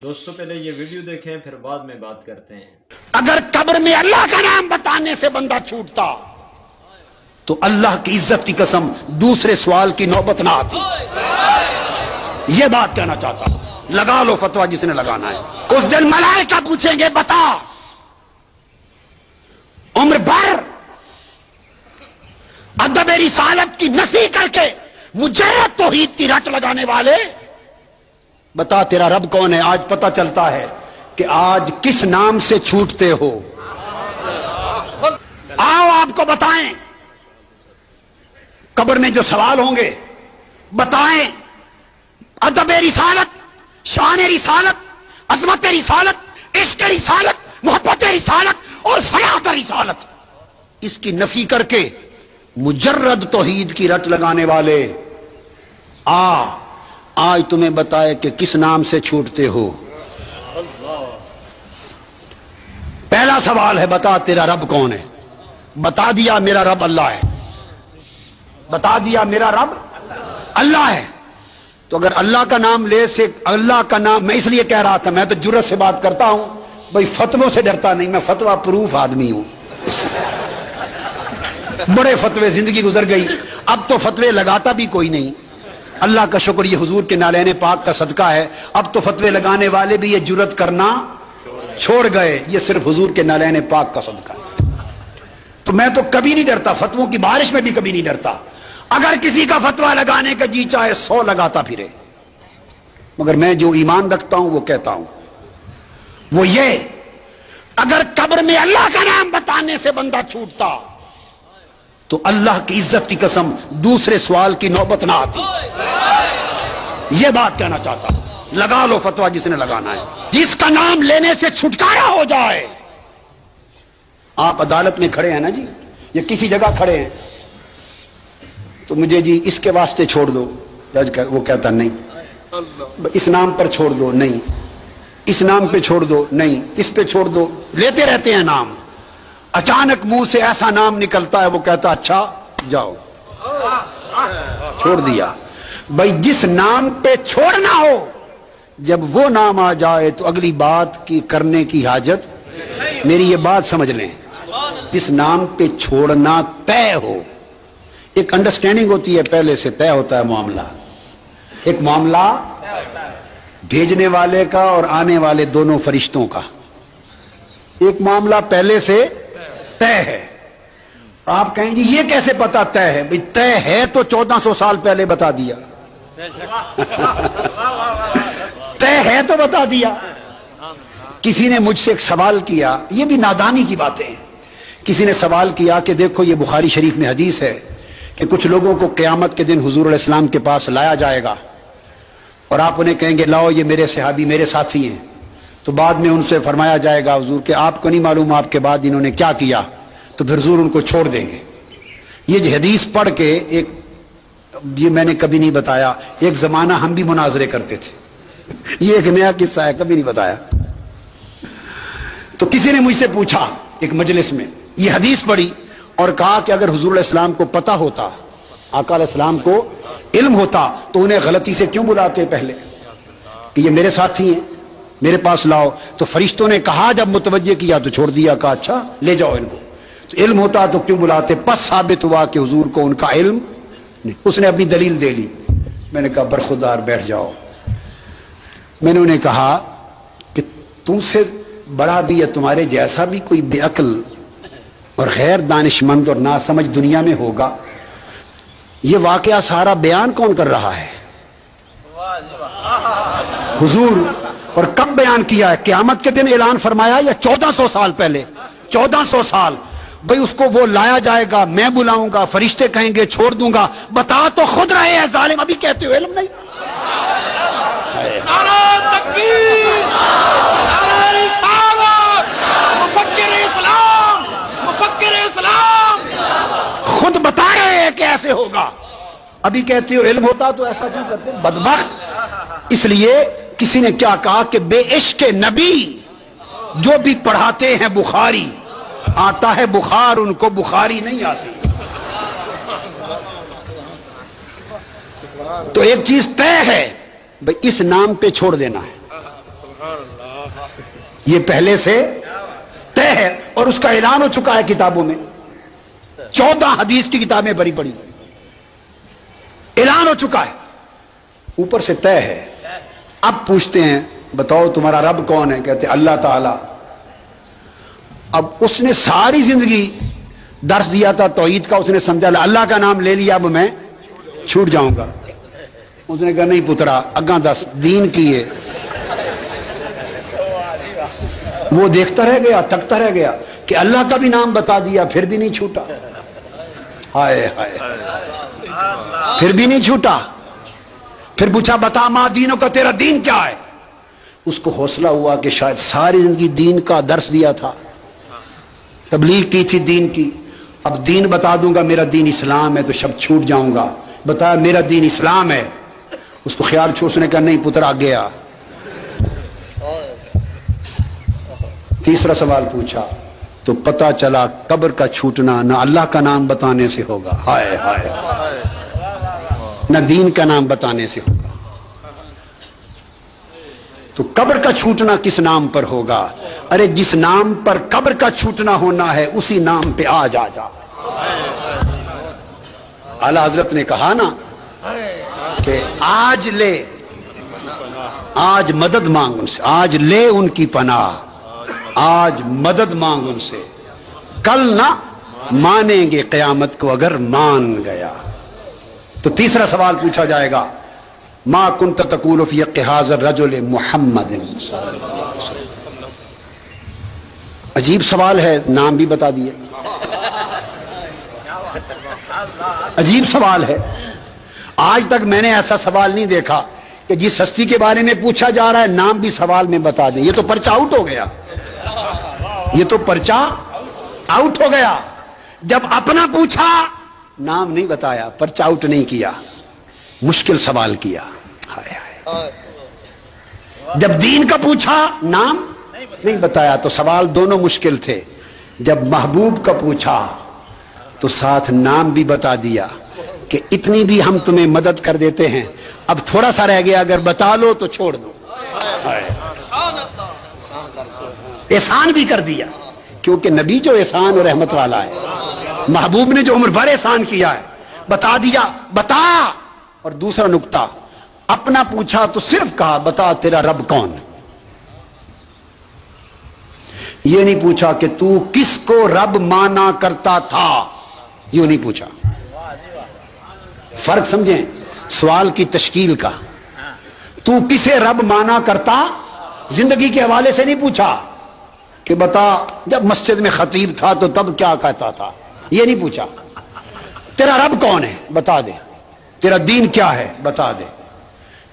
دوستوں پہلے یہ ویڈیو دیکھیں پھر بعد میں بات کرتے ہیں۔ اگر قبر میں اللہ کا نام بتانے سے بندہ چھوٹتا تو اللہ کی عزت کی قسم دوسرے سوال کی نوبت نہ آتی۔ یہ بات کہنا چاہتا ہوں، لگا لو فتویٰ جس نے لگانا ہے۔ اس دن ملائکہ پوچھیں گے بتا عمر بھر ادب رسالت کی نفی کر کے مجرد توحید کی رٹ لگانے والے، بتا تیرا رب کون ہے؟ آج پتہ چلتا ہے کہ آج کس نام سے چھوٹتے ہو۔ آؤ آپ کو بتائیں، قبر میں جو سوال ہوں گے بتائیں ادب رسالت، شان رسالت، عظمت رسالت، عشق رسالت، محبت رسالت اور فیاض رسالت، اس کی نفی کر کے مجرد توحید کی رٹ لگانے والے آج تمہیں بتائے کہ کس نام سے چھوٹتے ہو۔ پہلا سوال ہے بتا تیرا رب کون ہے؟ بتا دیا میرا رب اللہ ہے، بتا دیا میرا رب اللہ ہے۔ تو اگر اللہ کا نام لے سے اللہ کا نام، میں اس لیے کہہ رہا تھا، میں تو جرت سے بات کرتا ہوں بھائی، فتووں سے ڈرتا نہیں، میں فتویٰ پروف آدمی ہوں۔ بڑے فتوے زندگی گزر گئی، اب تو فتوے لگاتا بھی کوئی نہیں۔ اللہ کا شکر یہ حضور کے نالین پاک کا صدقہ ہے، اب تو فتوے لگانے والے بھی یہ جرت کرنا چھوڑ گئے، یہ صرف حضور کے نالین پاک کا صدقہ ہے۔ تو میں تو کبھی نہیں ڈرتا، فتووں کی بارش میں بھی کبھی نہیں ڈرتا۔ اگر کسی کا فتویٰ لگانے کا جی چاہے 100 لگاتا پھرے، مگر میں جو ایمان رکھتا ہوں وہ کہتا ہوں، وہ یہ اگر قبر میں اللہ کا نام بتانے سے بندہ چھوٹتا تو اللہ کی عزت کی قسم دوسرے سوال کی نوبت نہ آتی۔ یہ بات کہنا چاہتا ہوں، لگا لو فتویٰ جس نے لگانا ہے۔ جس کا نام لینے سے چھٹکارا ہو جائے، آپ عدالت میں کھڑے ہیں نا جی، یا کسی جگہ کھڑے ہیں، تو مجھے جی اس کے واسطے چھوڑ دو، جج وہ کہتا نہیں، اس نام پر چھوڑ دو، نہیں، اس نام پہ چھوڑ دو، نہیں، اس پہ چھوڑ دو، لیتے رہتے ہیں نام۔ اچانک منہ سے ایسا نام نکلتا ہے وہ کہتا اچھا جاؤ، چھوڑ دیا۔ بھائی جس نام پہ چھوڑنا ہو جب وہ نام آ جائے تو اگلی بات کی کرنے کی حاجت، میری یہ بات سمجھ لیں، جس نام پہ چھوڑنا طے ہو، ایک انڈرسٹینڈنگ ہوتی ہے، پہلے سے طے ہوتا ہے معاملہ، ایک معاملہ بھیجنے والے کا اور آنے والے دونوں فرشتوں کا، ایک معاملہ پہلے سے طے ہے۔ آپ کہیں جی یہ کیسے پتا طے ہے؟ بھئی طے ہے تو 1400 سال پہلے بتا دیا، طے ہے تو بتا دیا۔ کسی نے مجھ سے ایک سوال کیا، یہ بھی نادانی کی باتیں ہیں، کسی نے سوال کیا کہ دیکھو یہ بخاری شریف میں حدیث ہے کہ کچھ لوگوں کو قیامت کے دن حضور علیہ السلام کے پاس لایا جائے گا اور آپ انہیں کہیں گے لاؤ یہ میرے صحابی میرے ساتھی ہیں، تو بعد میں ان سے فرمایا جائے گا حضور کہ آپ کو نہیں معلوم آپ کے بعد انہوں نے کیا کیا، تو پھر حضور ان کو چھوڑ دیں گے۔ یہ جو حدیث پڑھ کے یہ میں نے کبھی نہیں بتایا، ایک زمانہ ہم بھی مناظرے کرتے تھے، یہ ایک نیا قصہ ہے، کبھی نہیں بتایا۔ تو کسی نے مجھ سے پوچھا ایک مجلس میں، یہ حدیث پڑھی اور کہا کہ اگر حضور علیہ السلام کو پتہ ہوتا، آقا علیہ السلام کو علم ہوتا، تو انہیں غلطی سے کیوں بلاتے پہلے کہ یہ میرے ساتھی ہیں میرے پاس لاؤ؟ تو فرشتوں نے کہا جب متوجہ کیا تو چھوڑ دیا، کہا اچھا لے جاؤ ان کو۔ تو علم ہوتا تو کیوں بلاتے؟ پس ثابت ہوا کہ حضور کو ان کا علم نہیں۔ اس نے اپنی دلیل دے لی، میں نے کہا برخودار بیٹھ جاؤ۔ میں نے انہیں کہا کہ تم سے بڑا بھی یا تمہارے جیسا بھی کوئی بے عقل اور غیر دانش مند اور ناسمجھ دنیا میں ہوگا، یہ واقعہ سارا بیان کون کر رہا ہے؟ حضور۔ اور کب بیان کیا ہے؟ قیامت کے دن اعلان فرمایا یا 1400 سال پہلے؟ 1400 سال۔ بھئی اس کو وہ لایا جائے گا، میں بلاؤں گا، فرشتے کہیں گے چھوڑ دوں گا، بتا تو خود رہے ہیں ظالم، ابھی کہتے ہو علم نہیں۔ نعرہ تکبیر، نعرہ رسالت، مفکر اسلام، مفکر اسلام، خود بتا رہے ہیں کہ ایسے ہوگا، ابھی کہتے ہو علم ہوتا تو ایسا کیوں کرتے؟ بدبخت۔ اس لیے کسی نے کیا کہا کہ بے عشق نبی جو بھی پڑھاتے ہیں بخاری، آتا ہے بخار ان کو بخاری نہیں آتی۔ تو ایک چیز طے ہے بھئی اس نام پہ چھوڑ دینا ہے، یہ پہلے سے طے ہے اور اس کا اعلان ہو چکا ہے کتابوں میں. 14 حدیث کی کتابیں بڑی پڑی, اعلان ہو چکا ہے, اوپر سے طے ہے. اب پوچھتے ہیں بتاؤ تمہارا رب کون ہے؟ کہتے ہیں اللہ تعالی. اب اس نے ساری زندگی درس دیا تھا توحید کا, اس نے سمجھا اللہ کا نام لے لیا, اب میں چھوٹ جاؤں گا. اس نے کہا نہیں پترا, اگاں دس دین کی ہے. وہ دیکھتا رہ گیا, تکتا رہ گیا کہ اللہ کا بھی نام بتا دیا, پھر بھی نہیں چھوٹا. ہائے ہائے, پھر بھی نہیں چھوٹا. پھر پوچھا بتا ما دینوں کا, تیرا دین کیا ہے؟ اس کو حوصلہ ہوا کہ شاید ساری زندگی دین کا درس دیا تھا, تبلیغ کی تھی دین کی, اب دین بتا دوں گا میرا دین اسلام ہے تو شب چھوٹ جاؤں گا. بتایا میرا دین اسلام ہے. اس کو خیال چھو, اس نے کہا نہیں پتر, آگے آ. تیسرا سوال پوچھا تو پتا چلا قبر کا چھوٹنا نہ اللہ کا نام بتانے سے ہوگا, ہائے ہائے, نہ دین کا نام بتانے سے ہوگا. تو قبر کا چھوٹنا کس نام پر ہوگا؟ ارے جس نام پر قبر کا چھوٹنا ہونا ہے اسی نام پہ آج آ جا. اعلی حضرت نے کہا نا کہ آج لے, آج مدد مانگ ان سے, آج لے ان کی پناہ, آج مدد مانگ ان سے, کل نہ مانیں گے قیامت کو اگر مان گیا. تو تیسرا سوال پوچھا جائے گا ما کنت تقول فی حق ھذا الرجل محمد. عجیب سوال ہے, نام بھی بتا دیے. عجیب سوال ہے. آج تک میں نے ایسا سوال نہیں دیکھا کہ جس ہستی کے بارے میں پوچھا جا رہا ہے نام بھی سوال میں بتا دیں. یہ تو پرچہ آؤٹ ہو گیا, یہ تو پرچہ آؤٹ ہو گیا. جب اپنا پوچھا نام نہیں بتایا, پرچہ آؤٹ نہیں کیا, مشکل سوال کیا. ہائے ہائے. جب دین کا پوچھا نام نہیں بتایا تو سوال دونوں مشکل تھے. جب محبوب کا پوچھا تو ساتھ نام بھی بتا دیا کہ اتنی بھی ہم تمہیں مدد کر دیتے ہیں, اب تھوڑا سا رہ گیا, اگر بتا لو تو چھوڑ دو. احسان بھی کر دیا, کیونکہ نبی جو احسان اور رحمت والا ہے, محبوب نے جو عمر بھر احسان کیا ہے, بتا دیا, بتا. اور دوسرا نکتہ, اپنا پوچھا تو صرف کہا بتا تیرا رب کون. یہ نہیں پوچھا کہ تو کس کو رب مانا کرتا تھا, یوں نہیں پوچھا. فرق سمجھیں سوال کی تشکیل کا. تو کسے رب مانا کرتا, زندگی کے حوالے سے نہیں پوچھا کہ بتا جب مسجد میں خطیب تھا تو تب کیا کہتا تھا, یہ نہیں پوچھا. تیرا رب کون ہے بتا دے, تیرا دین کیا ہے بتا دے.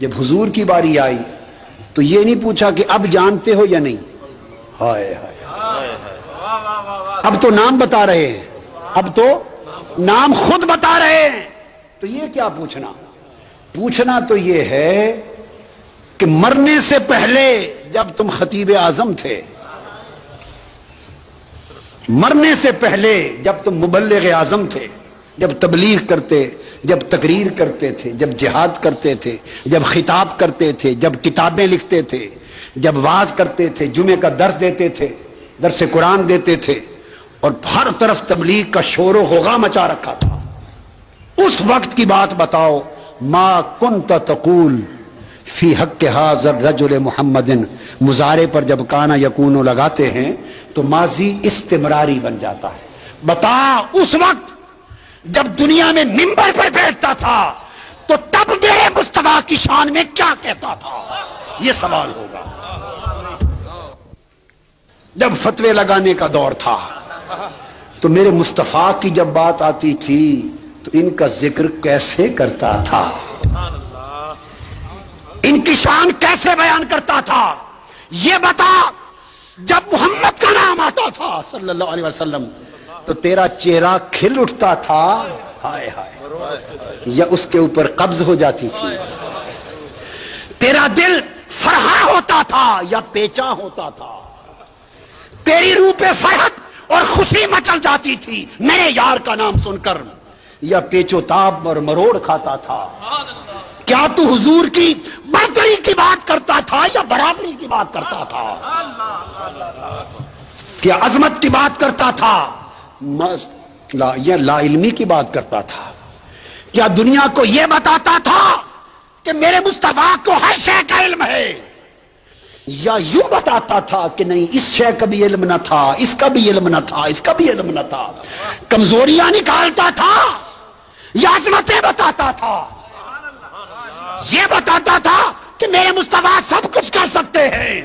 جب حضور کی باری آئی تو یہ نہیں پوچھا کہ اب جانتے ہو یا نہیں. ہائے ہائے, اب تو نام بتا رہے ہیں, اب تو نام خود بتا رہے ہیں. تو یہ کیا پوچھنا؟ پوچھنا تو یہ ہے کہ مرنے سے پہلے جب تم خطیب اعظم تھے, مرنے سے پہلے جب تم مبلغ اعظم تھے, جب تبلیغ کرتے, جب تقریر کرتے تھے, جب جہاد کرتے تھے, جب خطاب کرتے تھے, جب کتابیں لکھتے تھے, جب واعظ کرتے تھے, جمعے کا درس دیتے تھے, درس قرآن دیتے تھے, اور ہر طرف تبلیغ کا شور و غوغا مچا رکھا تھا, اس وقت کی بات بتاؤ. ما کنت تقول فی حق ھذا الرجل محمد, مضارع پر جب کانا یکونو لگاتے ہیں تو ماضی استمراری بن جاتا ہے. بتا اس وقت جب دنیا میں منبر پر بیٹھتا تھا تو تب میرے مصطفیٰ کی شان میں کیا کہتا تھا, یہ سوال ہوگا. جب فتوے لگانے کا دور تھا تو میرے مصطفیٰ کی جب بات آتی تھی تو ان کا ذکر کیسے کرتا تھا, ان کی شان کیسے بیان کرتا تھا, یہ بتا. جب محمد کا نام آتا تھا صلی اللہ علیہ وسلم تو تیرا چہرہ کھل اٹھتا تھا, ہائے ہائے, یا اس کے اوپر قبض ہو جاتی تھی. تیرا دل فرحا ہوتا تھا یا پیچا ہوتا تھا, تیری روح پہ فرحت اور خوشی مچل جاتی تھی میرے یار کا نام سن کر, یا پیچو تاب اور مروڑ کھاتا تھا. کیا تو حضور کی برتری کی بات کرتا تھا یا برابری کی بات کرتا تھا؟ کیا عظمت کی بات کرتا تھا یا لا علمی کی بات کرتا تھا؟ کیا دنیا کو یہ بتاتا تھا کہ میرے مصطفیٰ کو ہر شے کا علم ہے، یا یوں بتاتا تھا کہ نہیں اس شے کا بھی علم نہ تھا، اس کا بھی علم نہ تھا، اس کا بھی علم نہ تھا؟ کمزوریاں نکالتا تھا یا عظمتیں بتاتا تھا؟ یہ بتاتا تھا کہ میرے مصطفیٰ سب کچھ کر سکتے ہیں،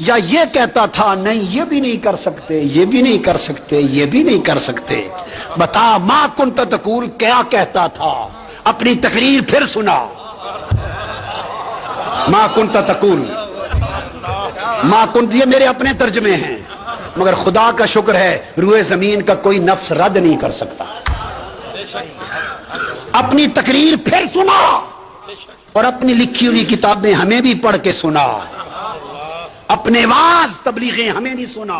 یا یہ کہتا تھا نہیں یہ بھی نہیں کر سکتے، یہ بھی نہیں کر سکتے، یہ بھی نہیں کر سکتے؟ بتا ما کنت تقول کیا کہتا تھا؟ اپنی تقریر پھر سنا۔ ما کنت تقول، ما کنت، یہ میرے اپنے ترجمے ہیں، مگر خدا کا شکر ہے روئے زمین کا کوئی نفس رد نہیں کر سکتا۔ اپنی تقریر پھر سنا اور اپنی لکھی ہوئی کتابیں ہمیں بھی پڑھ کے سنا، اپنے واز تبلیغیں ہمیں نہیں سنا۔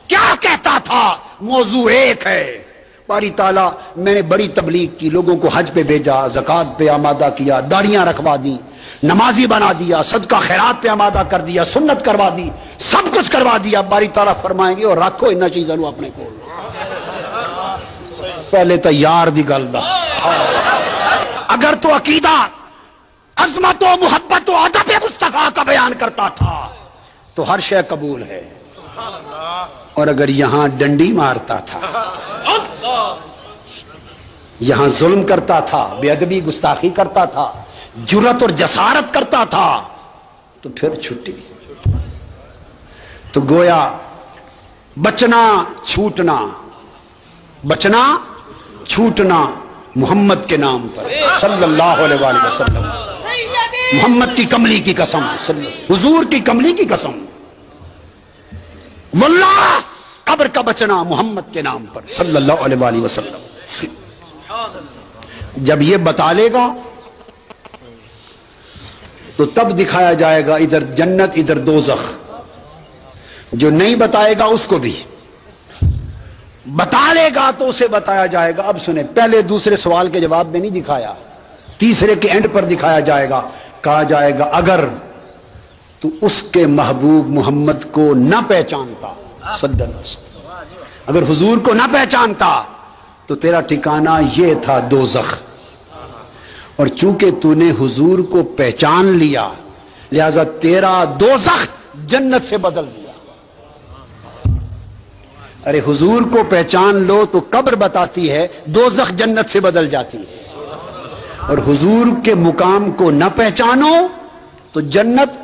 کیا کہتا تھا؟ موضوع ایک ہے۔ باری تعالیٰ میں نے بڑی تبلیغ کی، لوگوں کو حج پہ بھیجا، زکوٰۃ پہ آمادہ کیا، داڑیاں رکھوا دی، نمازی بنا دیا، صدقہ خیرات پہ آمادہ کر دیا، سنت کروا دی، سب کچھ کروا دیا۔ باری تعالیٰ فرمائیں گے اور رکھو انہاں چیزاں نو اپنے کو، پہلے تو یار دی گل دس۔ اگر تو عقیدہ عظمت و محبت و ادب مصطفیٰ کا بیان کرتا تھا تو ہر شے قبول ہے، اور اگر یہاں ڈنڈی مارتا تھا، یہاں ظلم کرتا تھا، بے ادبی گستاخی کرتا تھا، جرأت اور جسارت کرتا تھا، تو پھر چھٹی۔ تو گویا بچنا چھوٹنا، بچنا چھوٹنا محمد کے نام پر صلی اللہ علیہ وآلہ وسلم، محمد کی کملی کی قسم، حضور کی کملی کی قسم، واللہ قبر کا بچنا محمد کے نام پر صلی اللہ علیہ وآلہ وسلم۔ جب یہ بتا لے گا تو تب دکھایا جائے گا ادھر جنت ادھر دوزخ۔ جو نہیں بتائے گا اس کو بھی بتا لے گا تو اسے بتایا جائے گا۔ اب سنیں، پہلے دوسرے سوال کے جواب میں نہیں دکھایا، تیسرے کے اینڈ پر دکھایا جائے گا۔ کہا جائے گا اگر تو اس کے محبوب محمد کو نہ پہچانتا صلی اللہ علیہ وسلم، اگر حضور کو نہ پہچانتا تو تیرا ٹھکانہ یہ تھا دوزخ، اور چونکہ تو نے حضور کو پہچان لیا لہذا تیرا دوزخ جنت سے بدل دیا۔ ارے حضور کو پہچان لو تو قبر بتاتی ہے دوزخ جنت سے بدل جاتی ہے، اور حضور کے مقام کو نہ پہچانو تو جنت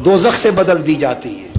دوزخ سے بدل دی جاتی ہے۔